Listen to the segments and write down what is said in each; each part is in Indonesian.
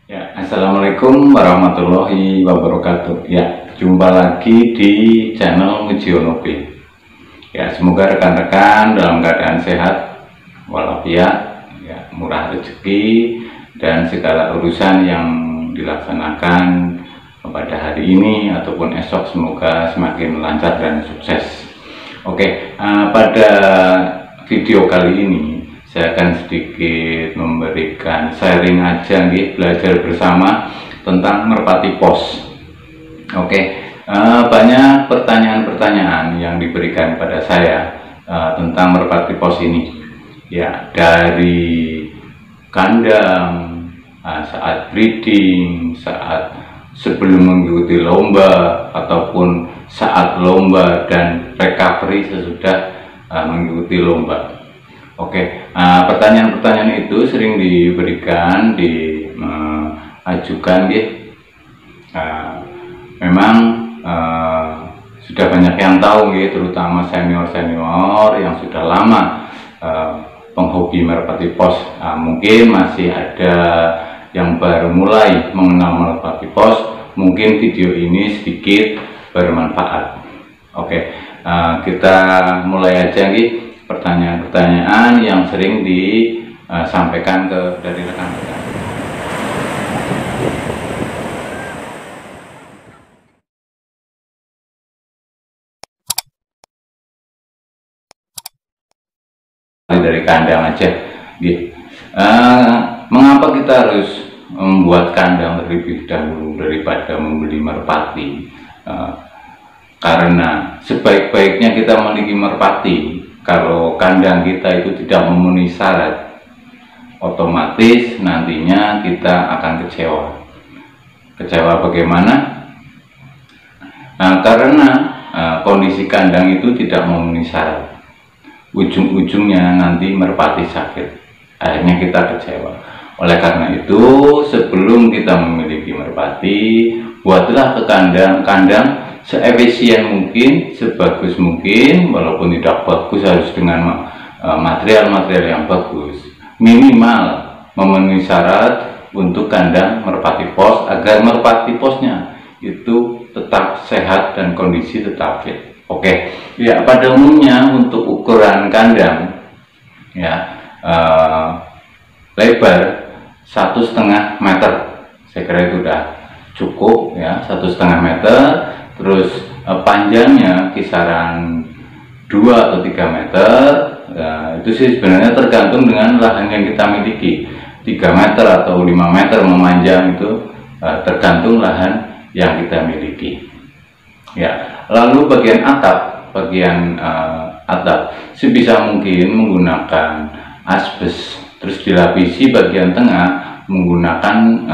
Ya, assalamualaikum warahmatullahi wabarakatuh. Ya, jumpa lagi di channel Mujiono B. Ya, semoga rekan-rekan dalam keadaan sehat walafiat, ya, murah rezeki dan segala urusan yang dilaksanakan pada hari ini ataupun esok semoga semakin lancar dan sukses. Oke, pada video kali ini saya akan sedikit memberikan sharing aja nih, belajar bersama tentang merpati pos. Oke, banyak pertanyaan-pertanyaan yang diberikan pada saya tentang merpati pos ini. Ya, dari kandang, saat breeding, saat sebelum mengikuti lomba, ataupun saat lomba dan recovery sesudah mengikuti lomba. Oke, pertanyaan-pertanyaan itu sering diberikan, diajukan, memang sudah banyak yang tahu, terutama senior-senior yang sudah lama penghobi merpati pos. Mungkin masih ada yang baru mulai mengenal merpati pos, mungkin video ini sedikit bermanfaat. Oke, kita mulai aja nih. Pertanyaan-pertanyaan yang sering disampaikan dari rekan-rekan. Dari kandang aja, mengapa kita harus membuat kandang terlebih dahulu daripada membeli merpati? Karena sebaik-baiknya kita memiliki merpati, kalau kandang kita itu tidak memenuhi syarat, otomatis nantinya kita akan kecewa. Kecewa bagaimana? Karena kondisi kandang itu tidak memenuhi syarat. Ujung-ujungnya nanti merpati sakit. Akhirnya kita kecewa. Oleh karena itu, sebelum kita memiliki merpati, buatlah ke kandang seefisien mungkin, sebagus mungkin, walaupun tidak bagus harus dengan material-material yang bagus. Minimal memenuhi syarat untuk kandang merpati pos agar merpati posnya itu tetap sehat dan kondisi tetap fit. Oke, ya, pada umumnya untuk ukuran kandang, ya, lebar 1,5 meter, saya kira itu sudah cukup, ya, 1,5 meter. Terus panjangnya kisaran 2 atau 3 meter. Itu sih sebenarnya tergantung dengan lahan yang kita miliki. 3 meter atau 5 meter memanjang itu tergantung lahan yang kita miliki. Ya, lalu bagian atap, sebisa mungkin menggunakan asbes, terus dilapisi bagian tengah menggunakan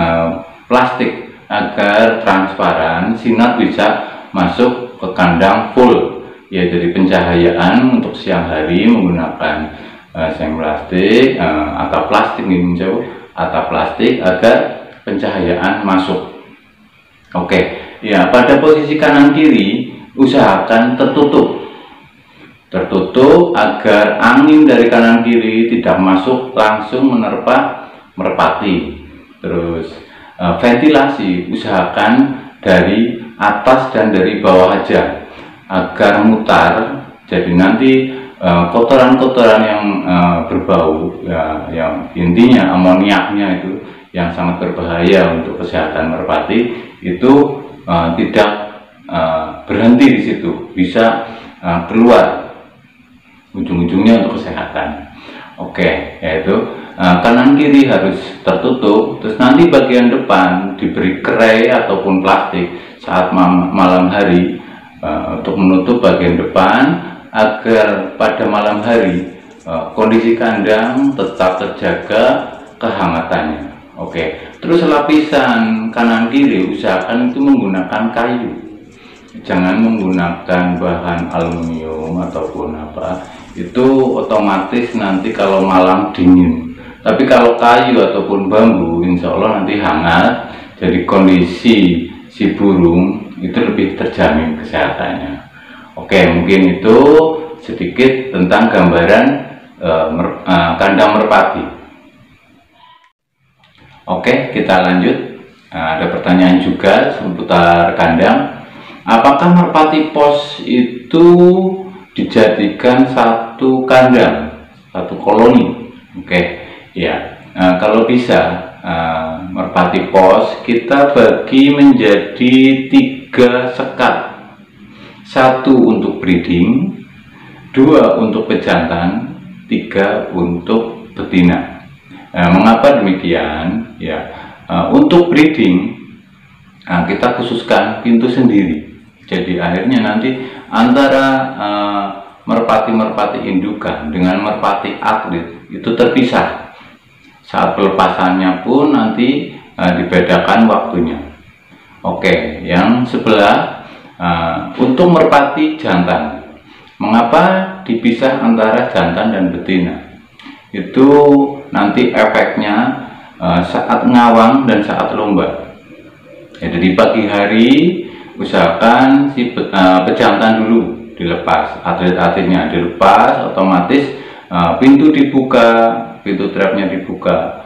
plastik agar transparan, sinar bisa masuk ke kandang full. Ya, dari pencahayaan untuk siang hari menggunakan seng plastik, atap plastik nih, atap plastik agar pencahayaan masuk. Oke, ya, pada posisi kanan kiri usahakan tertutup agar angin dari kanan kiri tidak masuk langsung menerpa merpati. Terus ventilasi usahakan dari atas dan dari bawah aja agar mutar, jadi nanti kotoran-kotoran yang berbau, ya, yang intinya amoniaknya itu yang sangat berbahaya untuk kesehatan merpati itu tidak berhenti di situ, bisa keluar ujung-ujungnya untuk kesehatan. Oke, yaitu kanan kiri harus tertutup. Terus nanti bagian depan diberi kerai ataupun plastik saat malam hari untuk menutup bagian depan agar pada malam hari kondisi kandang tetap terjaga kehangatannya. Oke, terus lapisan kanan kiri usahakan itu menggunakan kayu, jangan menggunakan bahan aluminium ataupun apa, itu otomatis nanti kalau malam dingin. Tapi kalau kayu ataupun bambu, insya Allah nanti hangat, jadi kondisi si burung itu lebih terjamin kesehatannya. Oke, mungkin itu sedikit tentang gambaran kandang merpati. Oke, kita lanjut. Ada pertanyaan juga seputar kandang. Apakah merpati pos itu dijadikan satu kandang, satu koloni? Oke, ya. Kalau bisa, merpati pos kita bagi menjadi 3 sekat. 1 untuk breeding, 2 untuk pejantan, 3 untuk betina. Mengapa demikian? Ya, untuk breeding kita khususkan pintu sendiri. Jadi akhirnya nanti antara merpati-merpati indukan dengan merpati atlet itu terpisah. Saat pelepasannya pun nanti dibedakan waktunya. Oke, yang sebelah untuk merpati jantan. Mengapa dipisah antara jantan dan betina? Itu nanti efeknya saat ngawang dan saat lomba. Jadi di pagi hari usahakan si pejantan dulu dilepas, atlet-atletnya dilepas, otomatis pintu dibuka, pintu trapnya dibuka,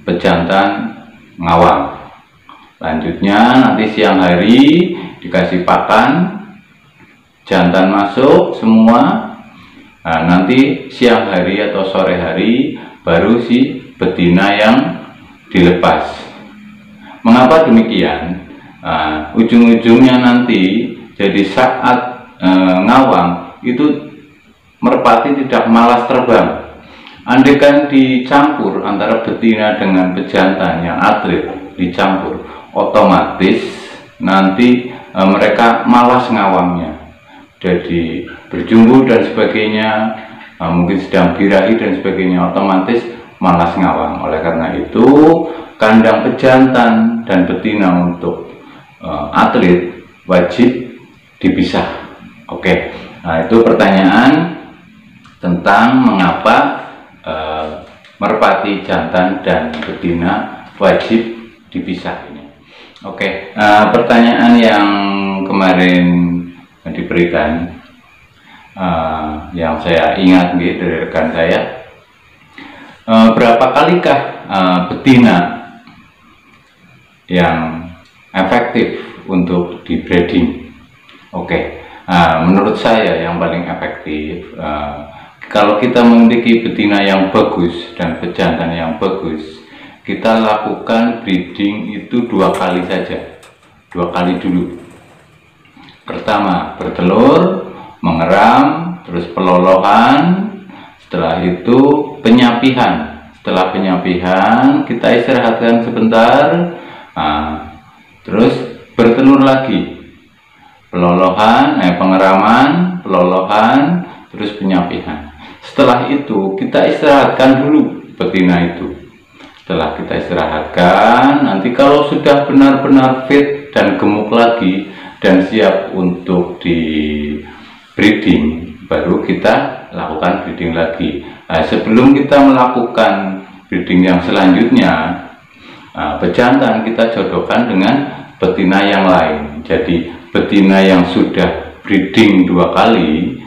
pejantan ngawang. Lanjutnya nanti siang hari dikasih pakan, jantan masuk semua. Nanti siang hari atau sore hari baru si betina yang dilepas. Mengapa demikian? Ujung-ujungnya nanti jadi saat ngawang itu merpati tidak malas terbang. Andaikan dicampur antara betina dengan pejantan yang atlet dicampur, otomatis nanti mereka malas ngawangnya. Jadi berjumbu dan sebagainya, mungkin sedang birahi dan sebagainya, otomatis malas ngawang. Oleh karena itu kandang pejantan dan betina untuk atlet wajib dipisah. Oke, nah itu pertanyaan tentang mengapa merpati jantan dan betina wajib dipisah ini. Oke, pertanyaan yang kemarin diberikan, yang saya ingat gitu, dari rekan saya, berapa kalikah betina yang efektif untuk di breeding? Oke, menurut saya yang paling efektif, kalau kita memiliki betina yang bagus dan pejantan yang bagus, kita lakukan breeding itu 2 kali saja, 2 kali dulu. Pertama bertelur, mengeram, terus pelolohan, setelah itu penyapihan. Setelah penyapihan kita istirahatkan sebentar, terus bertelur lagi, pelolohan, pengeraman, pelolohan, terus penyapihan. Setelah itu kita istirahatkan dulu betina itu. Setelah kita istirahatkan, nanti kalau sudah benar-benar fit dan gemuk lagi dan siap untuk di breeding, baru kita lakukan breeding lagi. Sebelum kita melakukan breeding yang selanjutnya, pejantan kita jodohkan dengan betina yang lain. Jadi betina yang sudah breeding 2 kali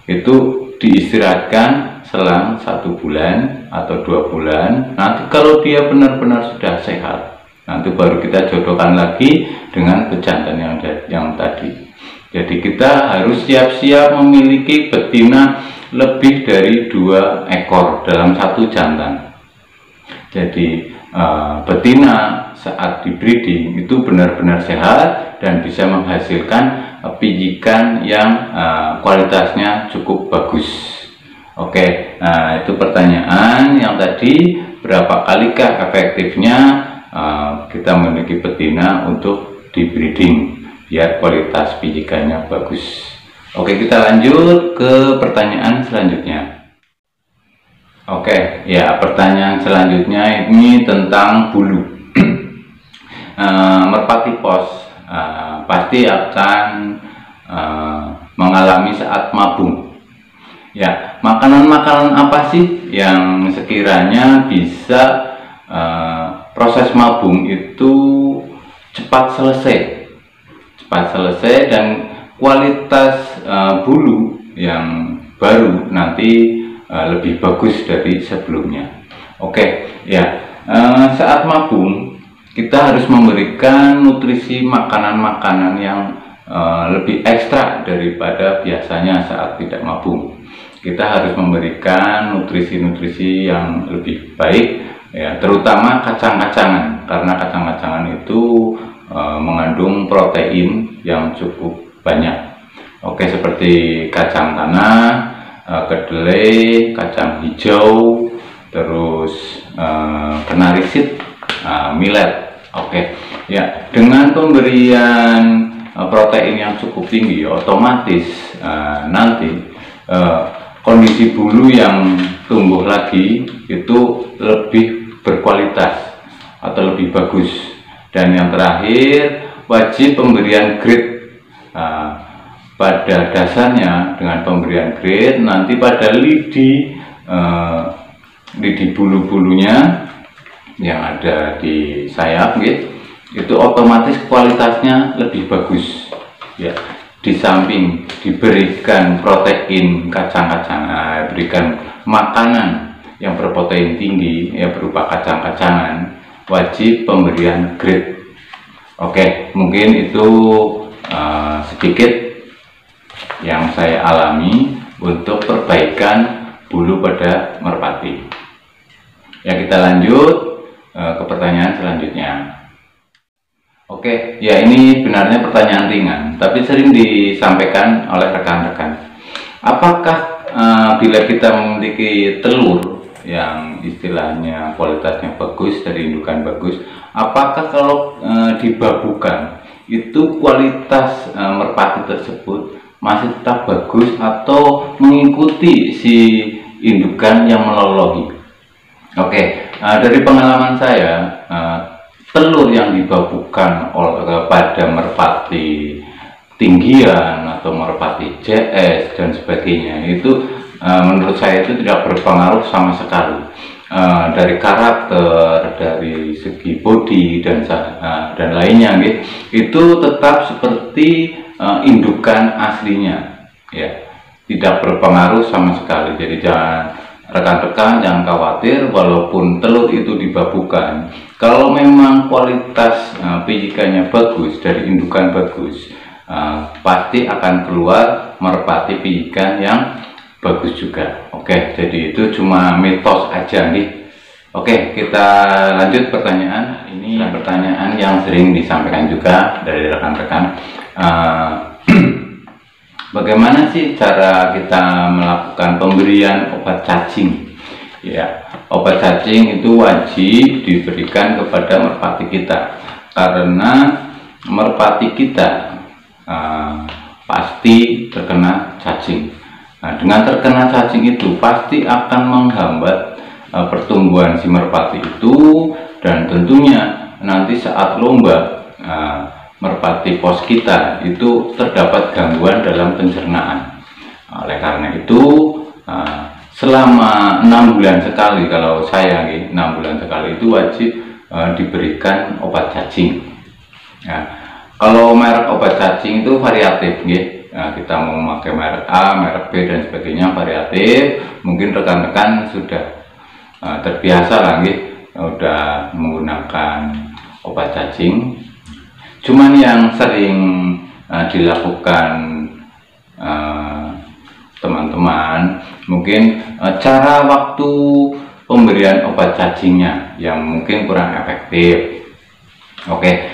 itu diistirahatkan selang 1 bulan atau 2 bulan. Nanti kalau dia benar-benar sudah sehat, nanti baru kita jodohkan lagi dengan pejantan yang tadi. Jadi kita harus siap-siap memiliki betina lebih dari 2 ekor dalam 1 jantan. Jadi betina saat di breeding itu benar-benar sehat dan bisa menghasilkan pijikan yang kualitasnya cukup bagus. Oke, nah itu pertanyaan yang tadi, berapa kalikah efektifnya kita memiliki betina untuk di breeding biar kualitas pijikannya bagus. Oke, kita lanjut ke pertanyaan selanjutnya. Oke, ya, pertanyaan selanjutnya ini tentang bulu. Merpati pos pasti akan mengalami saat mabung. Ya, makanan-makanan apa sih yang sekiranya bisa proses mabung itu cepat selesai dan kualitas bulu yang baru nanti lebih bagus dari sebelumnya. Oke, ya, Saat mabung kita harus memberikan nutrisi makanan-makanan yang lebih ekstra daripada biasanya saat tidak mabung. Kita harus memberikan nutrisi-nutrisi yang lebih baik, ya, terutama kacang-kacangan, karena kacang-kacangan itu mengandung protein yang cukup banyak. Oke, seperti kacang tanah, kedelai, kacang hijau, terus kenari seed, millet. Oke, ya, dengan pemberian protein yang cukup tinggi, otomatis nanti kondisi bulu yang tumbuh lagi itu lebih berkualitas atau lebih bagus. Dan yang terakhir, wajib pemberian grade. Pada dasarnya dengan pemberian grade, nanti pada lidi bulu-bulunya yang ada di sayap gitu, itu otomatis kualitasnya lebih bagus, ya. Di samping diberikan protein kacang-kacangan, berikan makanan yang berprotein tinggi, ya, berupa kacang-kacangan, wajib pemberian grade. Oke, mungkin itu sedikit yang saya alami untuk perbaikan bulu pada merpati. Ya, kita lanjut ke pertanyaan selanjutnya. Oke, ya, ini benarnya pertanyaan ringan, tapi sering disampaikan oleh rekan-rekan. Apakah bila kita memiliki telur yang istilahnya kualitasnya bagus, dari indukan bagus, apakah kalau dibabukan itu kualitas merpati tersebut masih tetap bagus atau mengikuti si indukan yang melolohi? Oke, dari pengalaman saya, telur yang dibabukan pada merpati tinggian atau merpati JS dan sebagainya itu menurut saya itu tidak berpengaruh sama sekali dari karakter, dari segi body dan lainnya gitu. Itu tetap seperti indukan aslinya, ya, tidak berpengaruh sama sekali. Jadi rekan-rekan jangan khawatir walaupun telur itu dibabukan, kalau memang kualitas pijikannya bagus, dari indukan bagus, pasti akan keluar merpati pijikan yang bagus juga. Oke, jadi itu cuma mitos aja nih. Oke, kita lanjut pertanyaan. Ini pertanyaan yang sering disampaikan juga dari rekan-rekan. Bagaimana sih cara kita melakukan pemberian obat cacing? Ya, obat cacing itu wajib diberikan kepada merpati kita, karena merpati kita pasti terkena cacing. Nah, dengan terkena cacing itu pasti akan menghambat pertumbuhan si merpati itu, dan tentunya nanti saat lomba merpati pos kita itu terdapat gangguan dalam pencernaan. Oleh karena itu selama 6 bulan sekali, kalau saya 6 bulan sekali itu wajib diberikan obat cacing. Nah, kalau merek obat cacing itu variatif, kita mau memakai merek A, merek B dan sebagainya, variatif. Mungkin rekan-rekan sudah terbiasa lagi udah menggunakan obat cacing. Cuman yang sering dilakukan teman-teman, mungkin cara waktu pemberian obat cacingnya yang mungkin kurang efektif. Oke,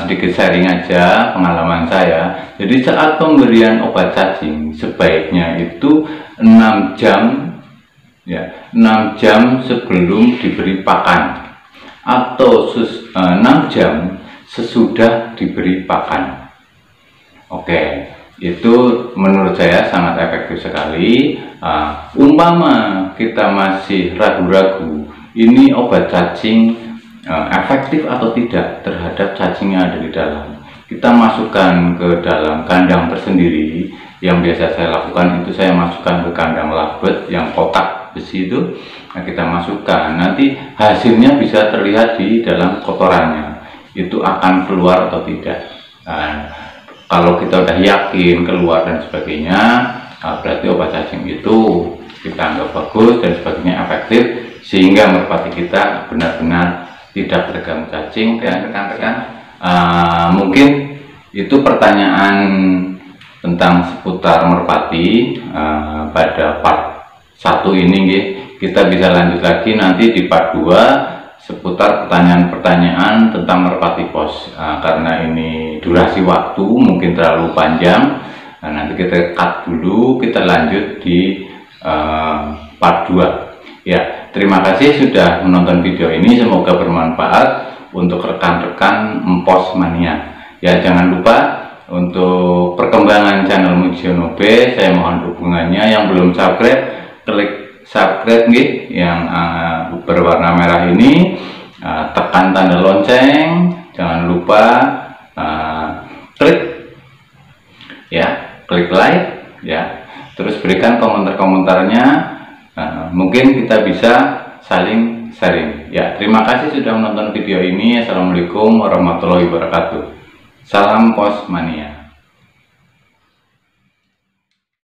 sedikit sharing aja pengalaman saya. Jadi saat pemberian obat cacing sebaiknya itu 6 jam, ya, 6 jam sebelum diberi pakan, atau 6 jam sesudah diberi pakan. Oke, itu menurut saya sangat efektif sekali. Umpama kita masih ragu-ragu ini obat cacing efektif atau tidak terhadap cacing yang ada di dalam, kita masukkan ke dalam kandang tersendiri. Yang biasa saya lakukan itu saya masukkan ke kandang lovebird yang kotak besi itu. Nah, kita masukkan, nanti hasilnya bisa terlihat di dalam kotorannya, itu akan keluar atau tidak. Nah, kalau kita udah yakin keluar dan sebagainya, berarti obat cacing itu kita anggap bagus dan sebagainya, efektif, sehingga merpati kita benar-benar tidak terganggu cacing. Dan rekan-rekan, mungkin itu pertanyaan tentang seputar merpati pada part 1 ini. Kita bisa lanjut lagi nanti di part 2 seputar pertanyaan-pertanyaan tentang merpati pos. Karena ini durasi waktu mungkin terlalu panjang, nanti kita cut dulu, kita lanjut di part 2 ya. Terima kasih sudah menonton video ini, semoga bermanfaat untuk rekan-rekan Empos Mania ya. Jangan lupa untuk perkembangan channel Mujionobe, saya mohon dukungannya. Yang belum subscribe, klik subscribe yang berwarna merah ini, tekan tanda lonceng, jangan lupa klik ya, klik like ya, terus berikan komentar-komentarnya. Mungkin kita bisa saling sharing ya. Terima kasih sudah menonton video ini. Assalamualaikum warahmatullahi wabarakatuh. Salam Pos Mania.